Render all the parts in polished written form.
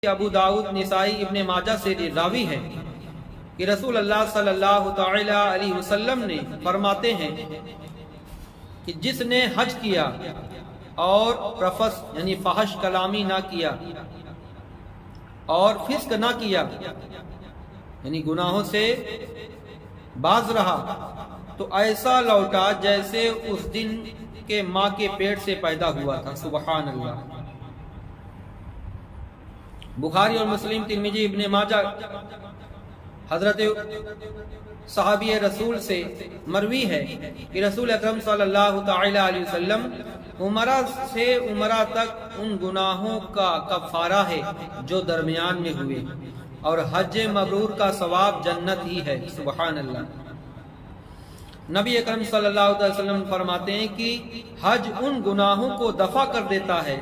ابو داؤد نسائی ابن ماجہ سے راوی ہے کہ رسول اللہ صلی اللہ تعالی علیہ وسلم نے فرماتے ہیں کہ جس نے حج کیا اور رفث یعنی فحش کلامی نہ کیا اور فسق نہ کیا یعنی گناہوں سے باز رہا تو ایسا لوٹا جیسے اس دن کے ماں کے پیٹ سے پیدا ہوا تھا۔ سبحان اللہ۔ بخاری اور مسلم، ترمذی، ابن ماجہ حضرت صحابی رسول سے مروی ہے کہ رسول اکرم صلی اللہ تعالی علیہ وسلم عمرہ سے عمرہ تک ان گناہوں کا کفارہ ہے جو درمیان میں ہوئے، اور حج مبرور کا ثواب جنت ہی ہے۔ سبحان اللہ۔ نبی اکرم صلی اللہ علیہ وسلم فرماتے ہیں کہ حج ان گناہوں کو دفع کر دیتا ہے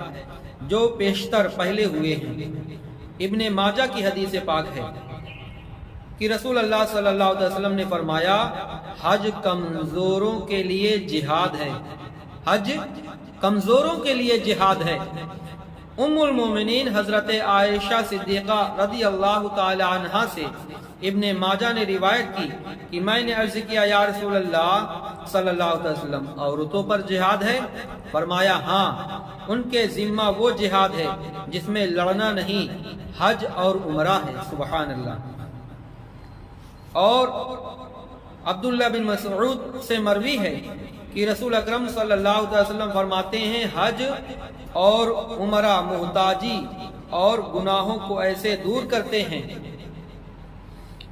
جو پیشتر پہلے ہوئے ہیں۔ ابن ماجہ کی حدیث پاک ہے کہ رسول اللہ صلی اللہ علیہ وسلم نے فرمایا، حج کمزوروں کے لیے جہاد ہے، حج کمزوروں کے لیے جہاد ہے۔ ام المومنین حضرت عائشہ صدیقہ رضی اللہ تعالی عنہا سے ابن ماجہ نے روایت کی کہ میں نے عرض کیا، یا رسول اللہ صلی اللہ علیہ وسلم، عورتوں پر جہاد ہے؟ فرمایا ہاں، ان کے ذمہ وہ جہاد ہے جس میں لڑنا نہیں، حج اور عمرہ ہے۔ سبحان اللہ۔ اور عبداللہ بن مسعود سے مروی ہے کہ رسول اکرم صلی اللہ علیہ وسلم فرماتے ہیں، حج اور عمرہ محتاجی اور گناہوں کو ایسے دور کرتے ہیں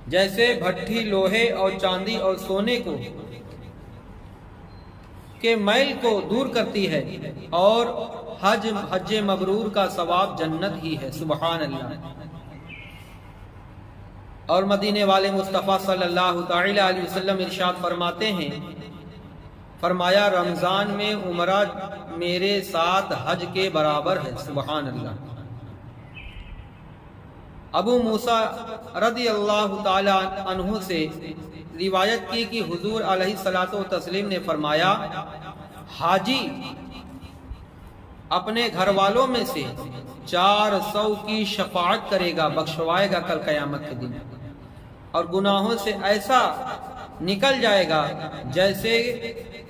جیسے بھٹی لوہے اور چاندی اور سونے کو کے میل کو دور کرتی ہے، اور حج مبرور کا ثواب جنت ہی ہے۔ سبحان اللہ۔ اور مدینے والے مصطفیٰ صلی اللہ تعالی علیہ وسلم ارشاد فرماتے ہیں، فرمایا رمضان میں عمرہ میرے ساتھ حج کے برابر ہے۔ سبحان اللہ۔ ابو موسیٰ رضی اللہ تعالی عنہ سے روایت کی کہ حضور علیہ الصلوۃ والتسلیم نے فرمایا، حاجی اپنے گھر والوں میں سے 400 کی شفاعت کرے گا، بخشوائے گا کل قیامت کے دن، اور گناہوں سے ایسا نکل جائے گا جیسے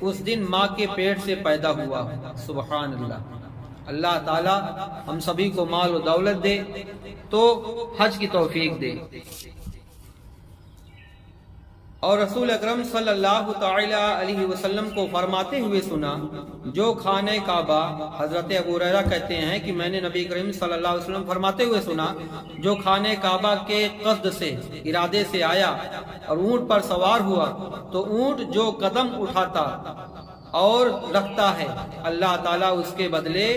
اس دن ماں کے پیٹ سے پیدا ہوا۔ سبحان اللہ۔ اللہ تعالی ہم سبھی کو مال و دولت دے تو حج کی توفیق دے۔ اور رسول اکرم صلی اللہ تعالی علیہ وسلم کو فرماتے ہوئے سنا، جو خانہ کعبہ، حضرت ابو ہریرہ کہتے ہیں کہ میں نے نبی کریم صلی اللہ علیہ وسلم فرماتے ہوئے سنا، جو خانہ کعبہ کے قصد سے، ارادے سے آیا اور اونٹ پر سوار ہوا، تو اونٹ جو قدم اٹھاتا اور رکھتا ہے، اللہ تعالیٰ اس کے بدلے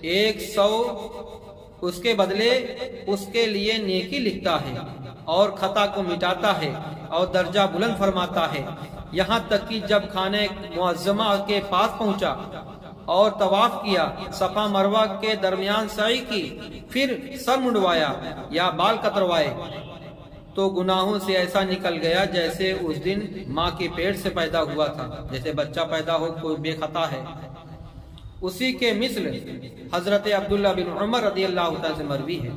100 اس کے لیے نیکی لکھتا ہے اور خطا کو مٹاتا ہے اور درجہ بلند فرماتا ہے، یہاں تک کہ جب خانہ معظمہ کے پاس پہنچا اور طواف کیا، صفا مروہ کے درمیان سعی کی، پھر سر منڈوایا یا بال کتروائے، تو گناہوں سے ایسا نکل گیا جیسے اس دن ماں کے پیٹ سے پیدا ہوا تھا، جیسے بچہ پیدا ہو کوئی بے خطا ہے۔ اسی کے مثل حضرت عبداللہ بن عمر رضی اللہ تعالی سے مروی ہے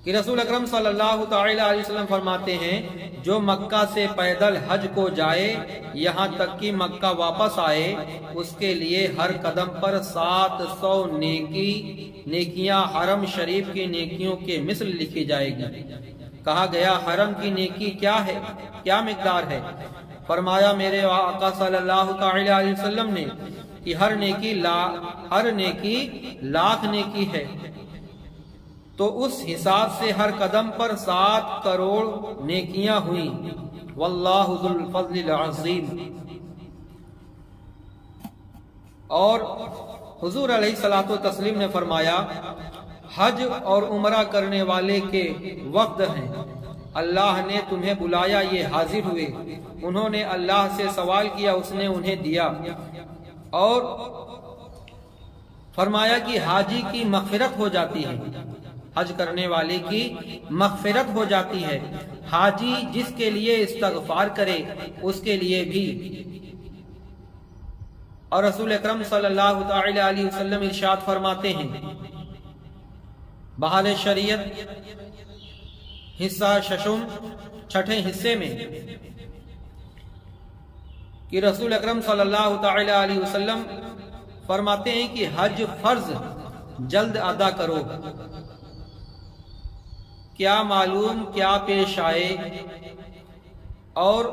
کہ رسول اکرم صلی اللہ تعالی علیہ وسلم فرماتے ہیں، جو مکہ سے پیدل حج کو جائے یہاں تک کہ مکہ واپس آئے، اس کے لیے ہر قدم پر 700 نیکیاں حرم شریف کی نیکیوں کے مثل لکھی جائے گی۔ کہا گیا، حرم کی نیکی کیا ہے، کیا مقدار ہے؟ فرمایا، میرے آقا صلی اللہ تعالی علیہ وسلم نے کہ ہر نیکی لاکھ نیکی ہے، تو اس حساب سے ہر قدم پر 7 کروڑ نیکیاں ہوئیں۔ واللہ ذو الفضل العظیم۔ اور حضور علیہ الصلوۃ والتسلیم نے فرمایا، حج اور عمرہ کرنے والے کے وقت ہیں، اللہ نے تمہیں بلایا، یہ حاضر ہوئے، انہوں نے اللہ سے سوال کیا، اس نے انہیں دیا، اور فرمایا کہ حاجی کی مغفرت ہو جاتی ہے، حج کرنے والے کی مغفرت ہو جاتی ہے، حاجی جس کے لیے استغفار کرے اس کے لیے بھی۔ اور رسول اکرم صلی اللہ تعالی علیہ وسلم ارشاد فرماتے ہیں، بحال شریعت حصہ ششم چھٹے حصے میں کہ رسول اکرم صلی اللہ تعالی علیہ وسلم فرماتے ہیں کہ حج فرض جلد ادا کرو، کیا معلوم کیا پیش آئے، اور